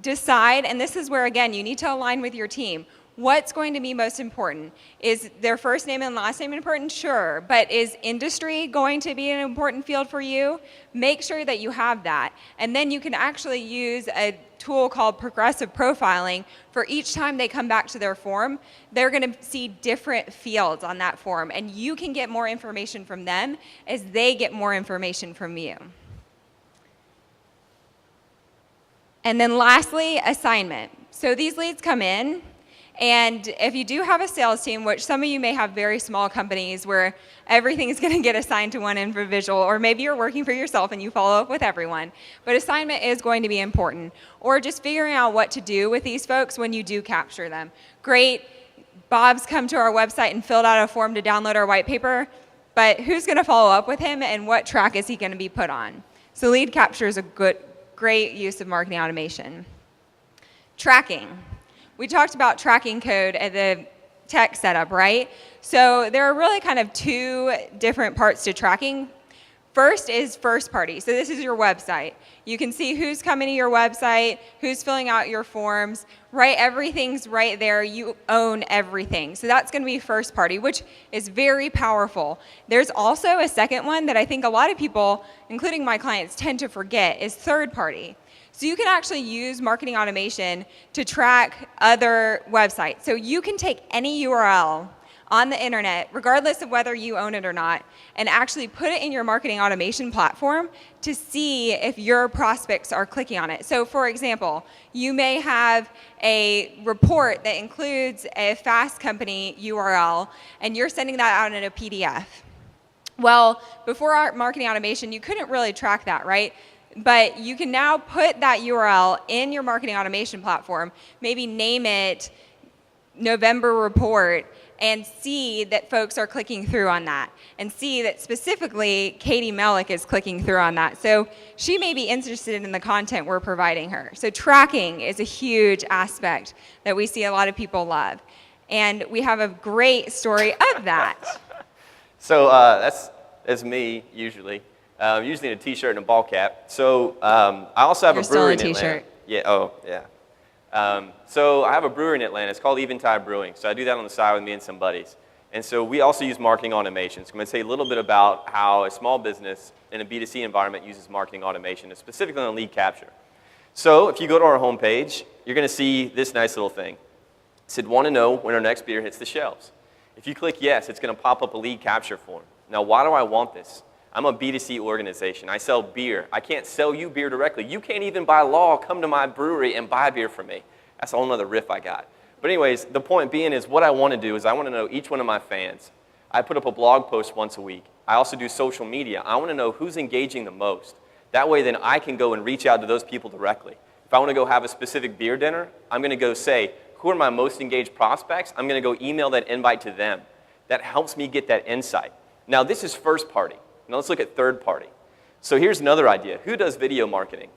Decide, and this is where, again, you need to align with your team. What's going to be most important? Is their first name and last name important? Sure. But is industry going to be an important field for you? Make sure that you have that. And then you can actually use a tool called progressive profiling. For each time they come back to their form, they're going to see different fields on that form. And you can get more information from them as they get more information from you. And then lastly, assignment. So these leads come in. And if you do have a sales team, which some of you may have very small companies where everything is going to get assigned to one individual, or maybe you're working for yourself and you follow up with everyone, but assignment is going to be important. Or just figuring out what to do with these folks when you do capture them. Great, Bob's come to our website and filled out a form to download our white paper, but who's going to follow up with him and what track is he going to be put on? So lead capture is a great use of marketing automation. Tracking. We talked about tracking code at the tech setup, right? So there are really kind of two different parts to tracking. First is first party. So this is your website. You can see who's coming to your website, who's filling out your forms, right? Everything's right there. You own everything. So that's going to be first party, which is very powerful. There's also a second one that I think a lot of people, including my clients, tend to forget is third party. So you can actually use marketing automation to track other websites. So you can take any URL on the internet, regardless of whether you own it or not, and actually put it in your marketing automation platform to see if your prospects are clicking on it. So for example, you may have a report that includes a Fast Company URL, and you're sending that out in a PDF. Well, before our marketing automation, you couldn't really track that, right? But you can now put that URL in your marketing automation platform, maybe name it November report, and see that folks are clicking through on that, and see that specifically Katie Melick is clicking through on that. So she may be interested in the content we're providing her. So tracking is a huge aspect that we see a lot of people love. And we have a great story of that. So that's me, usually. Usually in a t-shirt and a ball cap. So I also have a brewery in Atlanta. Yeah, oh, yeah. So I have a brewery in Atlanta. It's called Eventide Brewing. So I do that on the side with me and some buddies. And so we also use marketing automation. So I'm going to say a little bit about how a small business in a B2C environment uses marketing automation, specifically on lead capture. So if you go to our homepage, you're going to see this nice little thing. It said, want to know when our next beer hits the shelves. If you click yes, it's going to pop up a lead capture form. Now, why do I want this? I'm a B2C organization. I sell beer. I can't sell you beer directly. You can't even by law come to my brewery and buy beer from me. That's a whole nother riff I got. But anyways, the point being is what I want to do is I want to know each one of my fans. I put up a blog post once a week. I also do social media. I want to know who's engaging the most. That way then I can go and reach out to those people directly. If I want to go have a specific beer dinner, I'm going to go say, who are my most engaged prospects? I'm going to go email that invite to them. That helps me get that insight. Now this is first party. Now let's look at third party. So here's another idea. Who does video marketing?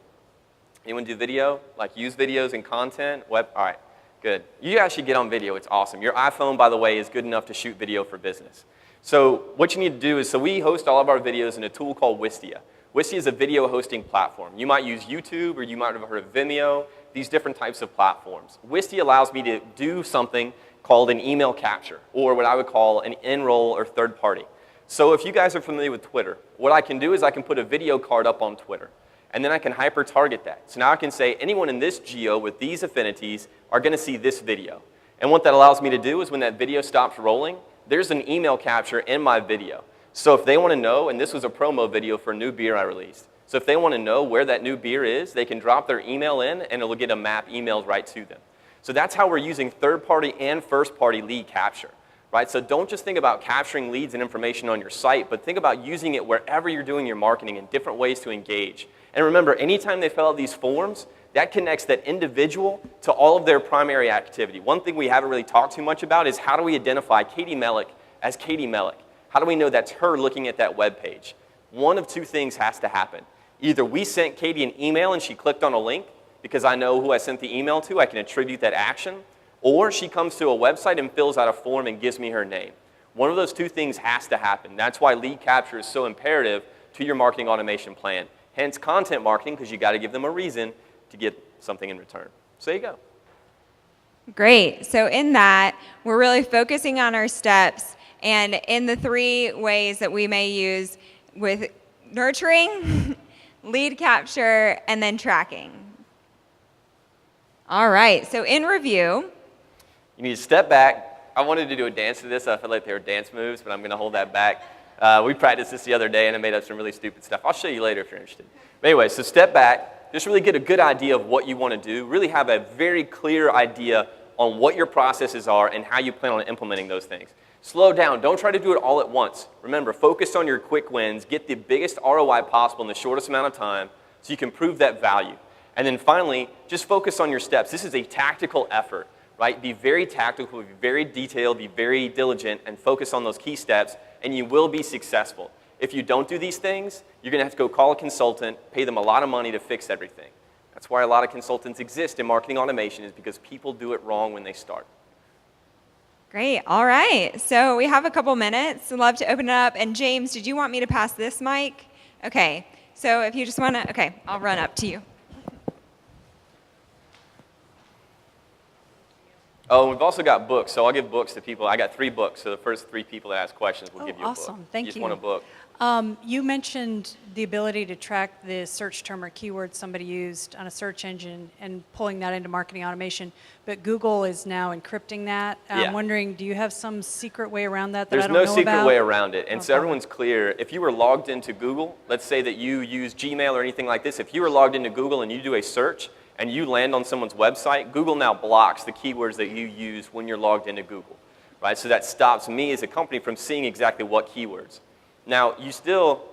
Anyone do video? Like use videos and content? All right. Good. You guys should get on video. It's awesome. Your iPhone, by the way, is good enough to shoot video for business. So what you need to do is, so we host all of our videos in a tool called Wistia. Wistia is a video hosting platform. You might use YouTube or you might have heard of Vimeo, these different types of platforms. Wistia allows me to do something called an email capture, or what I would call an enroll or third party. So if you guys are familiar with Twitter, what I can do is I can put a video card up on Twitter. And then I can hyper-target that. So now I can say anyone in this geo with these affinities are going to see this video. And what that allows me to do is when that video stops rolling, there's an email capture in my video. So if they want to know, and this was a promo video for a new beer I released, so if they want to know where that new beer is, they can drop their email in and it'll get a map emailed right to them. So that's how we're using third-party and first-party lead capture. Right? So don't just think about capturing leads and information on your site, but think about using it wherever you're doing your marketing in different ways to engage. And remember, anytime they fill out these forms, that connects that individual to all of their primary activity. One thing we haven't really talked too much about is how do we identify Katie Mellick as Katie Mellick? How do we know that's her looking at that web page? One of two things has to happen. Either we sent Katie an email and she clicked on a link because I know who I sent the email to, I can attribute that action, or she comes to a website and fills out a form and gives me her name. One of those two things has to happen. That's why lead capture is so imperative to your marketing automation plan. Hence content marketing, because you got to give them a reason to get something in return. So there you go. Great. So in that, we're really focusing on our steps and in the 3 ways that we may use with nurturing, lead capture, and then tracking. All right. So in review, you need to step back. I wanted to do a dance to this. I felt like they were dance moves, but I'm going to hold that back. We practiced this the other day, and I made up some really stupid stuff. I'll show you later if you're interested. But anyway, so step back. Just really get a good idea of what you want to do. Really have a very clear idea on what your processes are and how you plan on implementing those things. Slow down. Don't try to do it all at once. Remember, focus on your quick wins. Get the biggest ROI possible in the shortest amount of time so you can prove that value. And then finally, just focus on your steps. This is a tactical effort. Right? Be very tactical, be very detailed, be very diligent, and focus on those key steps, and you will be successful. If you don't do these things, you're going to have to go call a consultant, pay them a lot of money to fix everything. That's why a lot of consultants exist in marketing automation, is because people do it wrong when they start. Great. All right. So we have a couple minutes. I'd love to open it up. And James, did you want me to pass this mic? Okay. So if you just want to, okay, I'll run up to you. Oh, we've also got books, so I'll give books to people. I got 3 books, so the first 3 people that ask questions will give you a book. Awesome. Thank you. You just want a book. You mentioned the ability to track the search term or keyword somebody used on a search engine and pulling that into marketing automation, but Google is now encrypting that. I'm wondering, do you have some secret way around that I don't know about? There's no secret way around it, and so everyone's clear. If you were logged into Google, let's say that you use Gmail or anything like this, if you were logged into Google and you do a search, and you land on someone's website, Google now blocks the keywords that you use when you're logged into Google, right? So that stops me as a company from seeing exactly what keywords. Now, you still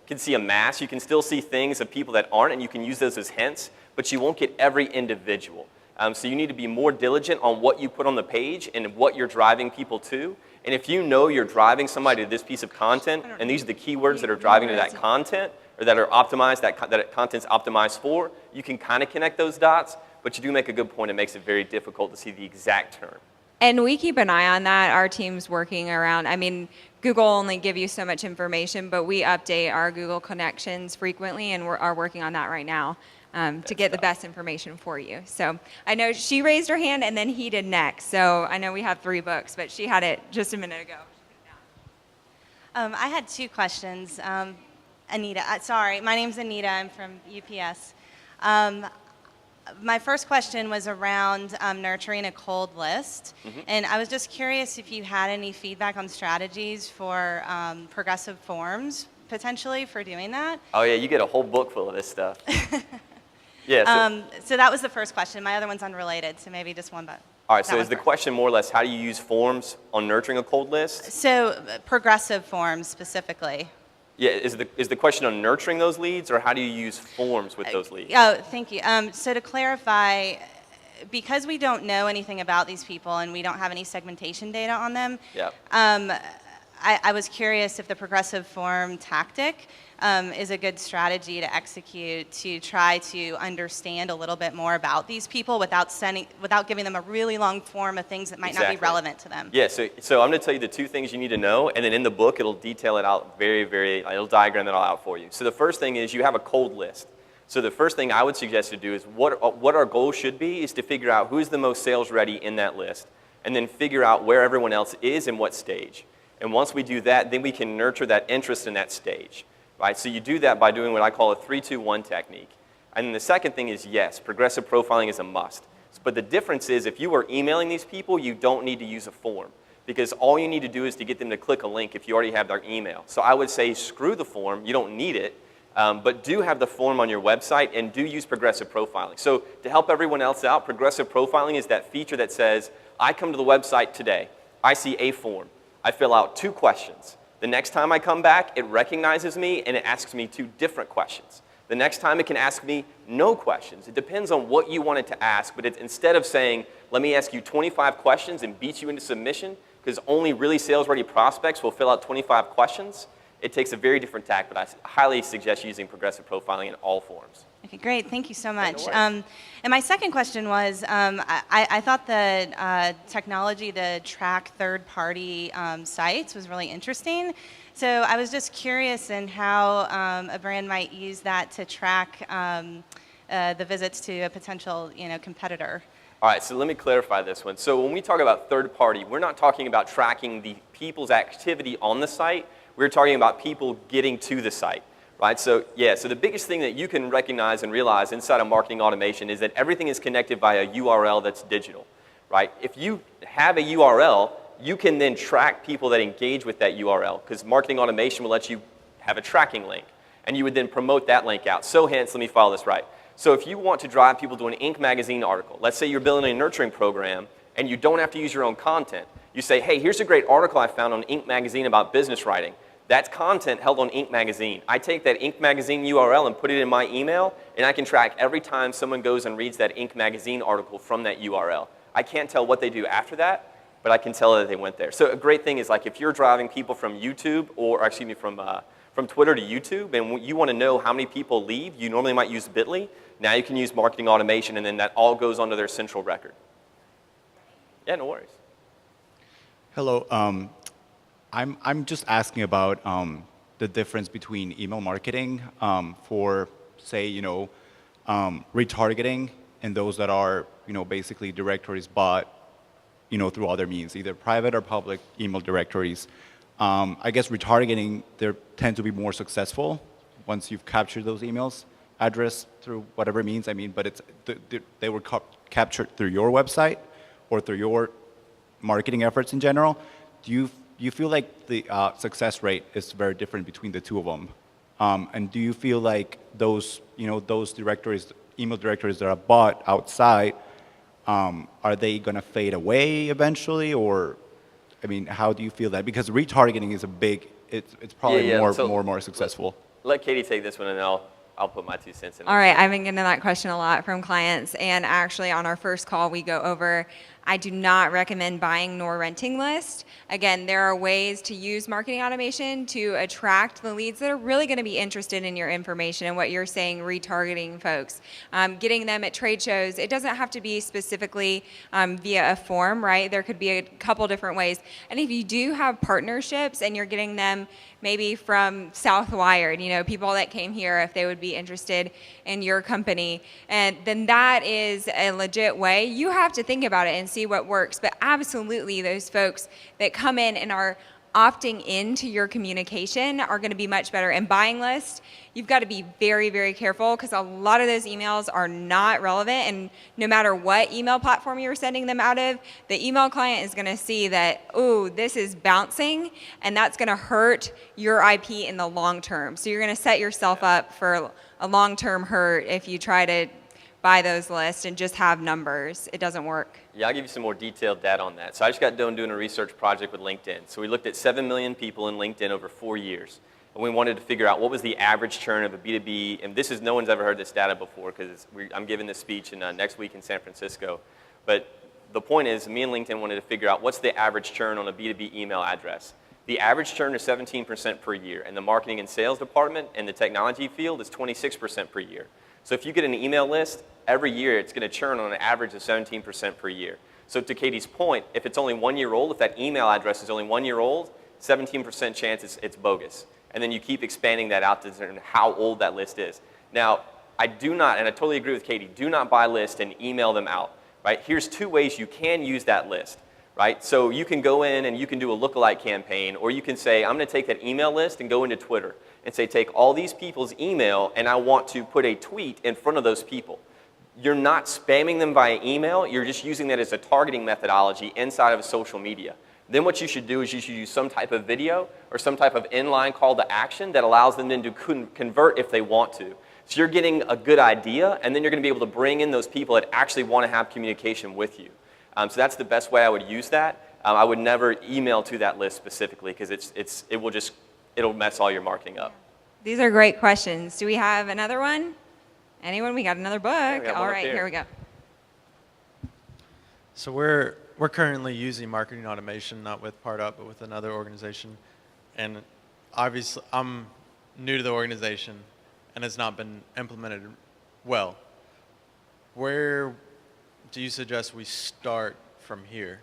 can see a mass. You can still see things of people that aren't, and you can use those as hints, but you won't get every individual. So you need to be more diligent on what you put on the page and what you're driving people to. And if you know you're driving somebody to this piece of content, and these are the keywords that are driving to that content, or that are optimized, that content's optimized for, you can kind of connect those dots, but you do make a good point. It makes it very difficult to see the exact term. And we keep an eye on that. Our team's working around, I mean, Google only give you so much information, but we update our Google connections frequently, and we are working on that right now. to get the best information for you. So I know she raised her hand and then he did next. So I know we have 3 books, but she had it just a minute ago. I had 2 questions. Anita, sorry, my name's Anita. I'm from UPS. My first question was around nurturing a cold list. And I was just curious if you had any feedback on strategies for progressive forms, potentially, for doing that. Oh, yeah, you get a whole book full of this stuff. Yeah. So that was the first question. My other one's unrelated, so maybe just one, but. All right, so is the question more or less how do you use forms on nurturing a cold list? So progressive forms specifically. Yeah, is the question on nurturing those leads, or how do you use forms with those leads? Oh, thank you. So to clarify, because we don't know anything about these people and we don't have any segmentation data on them, I was curious if the progressive form tactic is a good strategy to execute to try to understand a little bit more about these people without giving them a really long form of things that might not be relevant to them. Yeah, so I'm going to tell you the 2 things you need to know, and then in the book it'll detail it out it'll diagram it all out for you. So the first thing is you have a cold list. So the first thing I would suggest to do is what our goal should be is to figure out who's the most sales ready in that list, and then figure out where everyone else is and what stage. And once we do that, then we can nurture that interest in that stage. Right? So you do that by doing what I call a 3-2-1 technique. And then the second thing is, yes, progressive profiling is a must. But the difference is if you are emailing these people, you don't need to use a form. Because all you need to do is to get them to click a link if you already have their email. So I would say screw the form. You don't need it. But do have the form on your website and do use progressive profiling. So to help everyone else out, progressive profiling is that feature that says, I come to the website today. I see a form. I fill out 2 questions. The next time I come back, it recognizes me and it asks me 2 different questions. The next time it can ask me no questions. It depends on what you want it to ask, but instead of saying, let me ask you 25 questions and beat you into submission, because only really sales-ready prospects will fill out 25 questions, it takes a very different tack, but I highly suggest using progressive profiling in all forms. Okay, great. Thank you so much. And my second question was, I thought the technology to track third-party sites was really interesting. So I was just curious in how a brand might use that to track the visits to a potential, competitor. All right, so let me clarify this one. So when we talk about third-party, we're not talking about tracking the people's activity on the site. We're talking about people getting to the site. Right, so the biggest thing that you can recognize and realize inside of marketing automation is that everything is connected by a URL that's digital, right? If you have a URL, you can then track people that engage with that URL because marketing automation will let you have a tracking link, and you would then promote that link out. So hence, let me follow this right. So if you want to drive people to an Inc. magazine article, let's say you're building a nurturing program and you don't have to use your own content. You say, hey, here's a great article I found on Inc. magazine about business writing. That's content held on Inc. magazine. I take that Inc. magazine URL and put it in my email, and I can track every time someone goes and reads that Inc. magazine article from that URL. I can't tell what they do after that, but I can tell that they went there. So a great thing is like if you're driving people from YouTube, from Twitter to YouTube, and you want to know how many people leave, you normally might use Bitly. Now you can use marketing automation, and then that all goes onto their central record. Yeah, no worries. Hello. I'm just asking about the difference between email marketing for, say, retargeting and those that are, basically directories bought, through other means, either private or public email directories. I guess retargeting, they tend to be more successful once you've captured those emails addressed through whatever means. But they were captured through your website or through your marketing efforts in general. Do you feel like the success rate is very different between the 2 of them? And do you feel like those directories, email directories that are bought outside, are they going to fade away eventually? Or, how do you feel that? Because retargeting is it's probably more successful. Let Katie take this one, and I'll put my 2 cents in. All right, I've been getting that question a lot from clients, and actually on our first call, we go over I do not recommend buying nor renting lists. Again, there are ways to use marketing automation to attract the leads that are really going to be interested in your information and what you're saying, retargeting folks, getting them at trade shows. It doesn't have to be specifically via a form, right? There could be a couple different ways. And if you do have partnerships and you're getting them maybe from Southwired, people that came here, if they would be interested in your company, and then that is a legit way. You have to think about it and see what works, but absolutely those folks that come in and are opting into your communication are going to be much better. And buying lists, you've got to be very, very careful because a lot of those emails are not relevant. And no matter what email platform you're sending them out of, the email client is going to see that, oh, this is bouncing, and that's going to hurt your IP in the long term. So you're going to set yourself up for a long-term hurt if you try to buy those lists and just have numbers. It doesn't work. Yeah, I'll give you some more detailed data on that. So I just got done doing a research project with LinkedIn. So we looked at 7 million people in LinkedIn over 4 years. And we wanted to figure out what was the average churn of a B2B. And this is, no one's ever heard this data before because I'm giving this speech next week in San Francisco. But the point is, me and LinkedIn wanted to figure out what's the average churn on a B2B email address. The average churn is 17% per year. And the marketing and sales department and the technology field is 26% per year. So if you get an email list, every year it's going to churn on an average of 17% per year. So to Katie's point, if it's only 1 year old, if that email address is only 1 year old, 17% chance it's bogus. And then you keep expanding that out to determine how old that list is. Now, I do not, and I totally agree with Katie, do not buy lists and email them out, right? Here's 2 ways you can use that list, right? So you can go in and you can do a lookalike campaign, or you can say, I'm going to take that email list and go into Twitter and say, take all these people's email and I want to put a tweet in front of those people. You're not spamming them via email, you're just using that as a targeting methodology inside of social media. Then what you should do is you should use some type of video or some type of inline call to action that allows them then to convert if they want to. So you're getting a good idea, and then you're going to be able to bring in those people that actually want to have communication with you. So that's the best way I would use that. I would never email to that list specifically because it'll mess all your marketing up. These are great questions. Do we have another one? Anyone? We got another book. Yeah, All right, here we go. So we're currently using marketing automation, not with Pardot, but with another organization. And obviously, I'm new to the organization, and it's not been implemented well. Where do you suggest we start from here?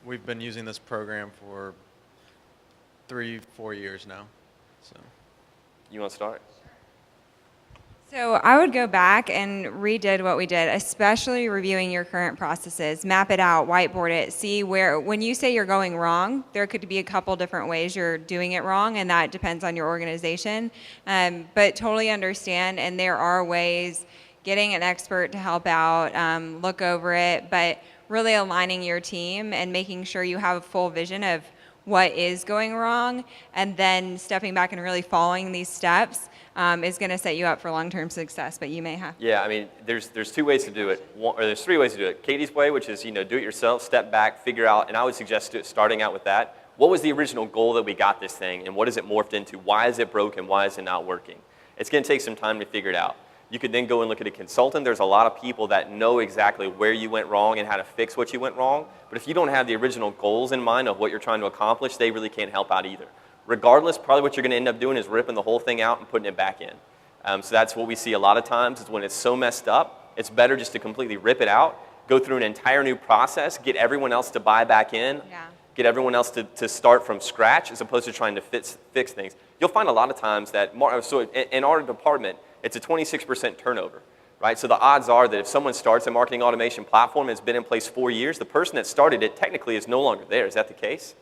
We've been using this program for 3-4 years now. So, you want to start? So I would go back and redid what we did, especially reviewing your current processes. Map it out, whiteboard it, see where, when you say you're going wrong, there could be a couple different ways you're doing it wrong, and that depends on your organization. But totally understand, and there are ways, getting an expert to help out, look over it, but really aligning your team and making sure you have a full vision of what is going wrong, and then stepping back and really following these steps is going to set you up for long-term success. But you may have. Yeah, I mean, there's 2 ways to do it, or there's 3 ways to do it. Katie's way, which is do it yourself, step back, figure out, and I would suggest starting out with that. What was the original goal that we got this thing, and what is it morphed into? Why is it broken? Why is it not working? It's going to take some time to figure it out. You could then go and look at a consultant. There's a lot of people that know exactly where you went wrong and how to fix what you went wrong. But if you don't have the original goals in mind of what you're trying to accomplish, they really can't help out either. Regardless, probably what you're going to end up doing is ripping the whole thing out and putting it back in. So that's what we see a lot of times is when it's so messed up, it's better just to completely rip it out, go through an entire new process, get everyone else to buy back in, get everyone else to start from scratch as opposed to trying to fix things. You'll find a lot of times that, so in our department, it's a 26% turnover, right? So the odds are that if someone starts a marketing automation platform and it's been in place 4 years, the person that started it technically is no longer there. Is that the case?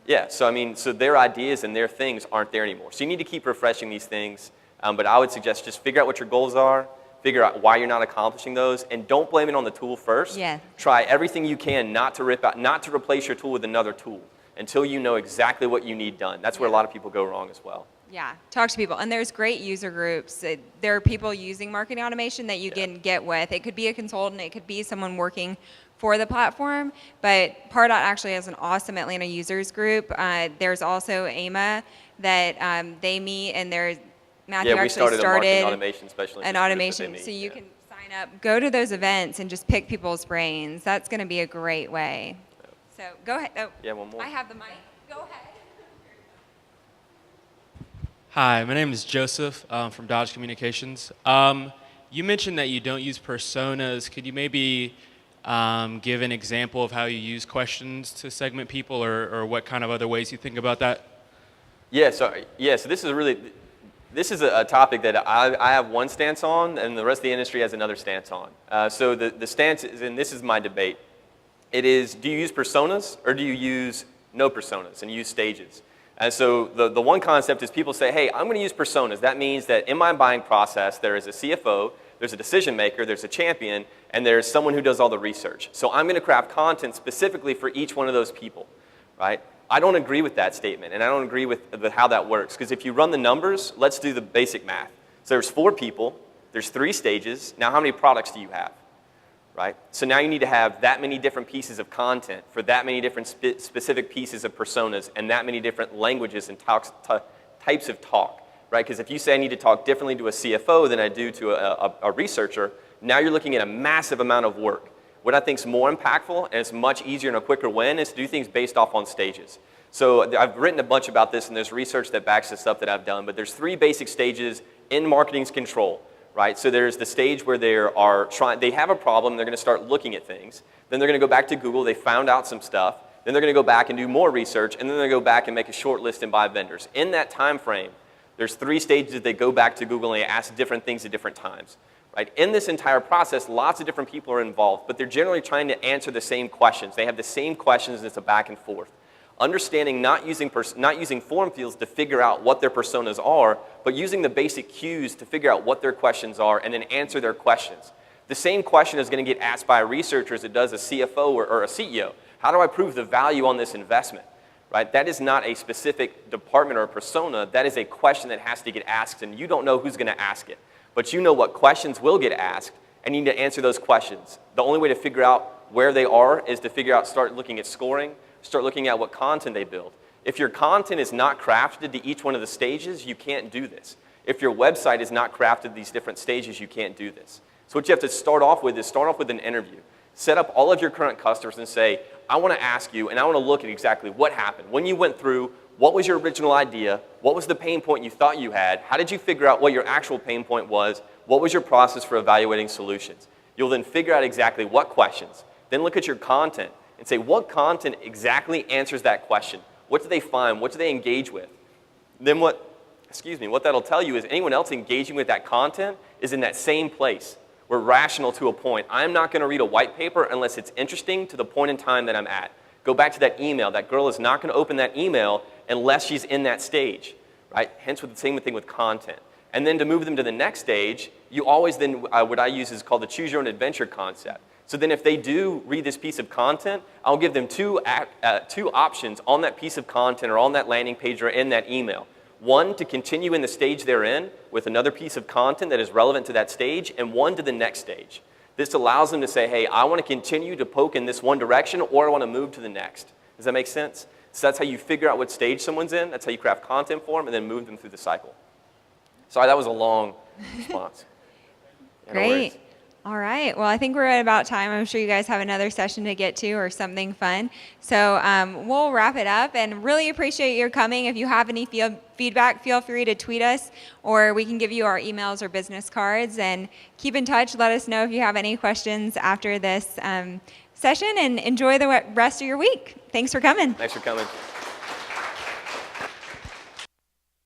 Yeah, so I mean, so their ideas and their things aren't there anymore. So you need to keep refreshing these things, but I would suggest just figure out what your goals are, figure out why you're not accomplishing those, and don't blame it on the tool first. Yeah. Try everything you can not to replace your tool with another tool until you know exactly what you need done. That's where a lot of people go wrong as well. Yeah, talk to people. And there's great user groups. There are people using marketing automation that you can get with. It could be a consultant. It could be someone working for the platform. But Pardot actually has an awesome Atlanta users group. There's also AMA that they meet, and there's Matthew we actually started a marketing automation specialist an automation. So you can sign sign up, go to those events and just pick people's brains. That's going to be a great way. So go ahead. Oh, yeah, one more. I have the mic. Go ahead. Hi, my name is Joseph from Dodge Communications. You mentioned that you don't use personas. Could you maybe give an example of how you use questions to segment people, or what kind of other ways you think about that? So this is a topic that I have one stance on, and the rest of the industry has another stance on. So the stance is, and this is my debate, it is, do you use personas or do you use no personas and use stages? And so the one concept is people say, hey, I'm going to use personas. That means that in my buying process, there is a CFO, there's a decision maker, there's a champion, and there's someone who does all the research. So I'm going to craft content specifically for each one of those people, right? I don't agree with that statement, and I don't agree with how that works. Because if you run the numbers, let's do the basic math. So there's 4 people, there's 3 stages. Now how many products do you have? Right? So now you need to have that many different pieces of content for that many different specific pieces of personas and that many different languages and types of talk, right? Because if you say I need to talk differently to a CFO than I do to a researcher, now you're looking at a massive amount of work. What I think is more impactful and it's much easier and a quicker win is to do things based off on stages. So I've written a bunch about this and there's research that backs this up that I've done, but there's 3 basic stages in marketing's control. Right? So there's the stage where they have a problem, they're going to start looking at things. Then they're going to go back to Google, they found out some stuff. Then they're going to go back and do more research, and then they're going to go back and make a short list and buy vendors. In that time frame, there's 3 stages that they go back to Google and they ask different things at different times. Right? In this entire process, lots of different people are involved, but they're generally trying to answer the same questions. They have the same questions, and it's a back and forth. Understanding not using form fields to figure out what their personas are, but using the basic cues to figure out what their questions are and then answer their questions. The same question is going to get asked by a researcher as it does a CFO or a CEO. How do I prove the value on this investment? Right? That is not a specific department or a persona. That is a question that has to get asked, and you don't know who's going to ask it. But you know what questions will get asked, and you need to answer those questions. The only way to figure out where they are is to start looking at scoring, start looking at what content they build. If your content is not crafted to each one of the stages, you can't do this. If your website is not crafted to these different stages, you can't do this. So what you have to start off with an interview. Set up all of your current customers and say, I want to ask you and I want to look at exactly what happened. When you went through, what was your original idea? What was the pain point you thought you had? How did you figure out what your actual pain point was? What was your process for evaluating solutions? You'll then figure out exactly what questions. Then look at your content and say, what content exactly answers that question? What do they find? What do they engage with? Then what that'll tell you is anyone else engaging with that content is in that same place. We're rational to a point. I'm not going to read a white paper unless it's interesting to the point in time that I'm at. Go back to that email. That girl is not going to open that email unless she's in that stage, right? Hence, with the same thing with content. And then to move them to the next stage, you always then, what I use is called the choose your own adventure concept. So then if they do read this piece of content, I'll give them two options on that piece of content or on that landing page or in that email. One, to continue in the stage they're in with another piece of content that is relevant to that stage, and one to the next stage. This allows them to say, hey, I want to continue to poke in this one direction or I want to move to the next. Does that make sense? So that's how you figure out what stage someone's in. That's how you craft content for them and then move them through the cycle. Sorry, that was a long response. Yeah, no Great. All right. Well, I think we're at about time. I'm sure you guys have another session to get to or something fun. So we'll wrap it up and really appreciate your coming. If you have any feedback, feel free to tweet us or we can give you our emails or business cards. And keep in touch. Let us know if you have any questions after this session and enjoy the rest of your week. Thanks for coming. Thanks for coming.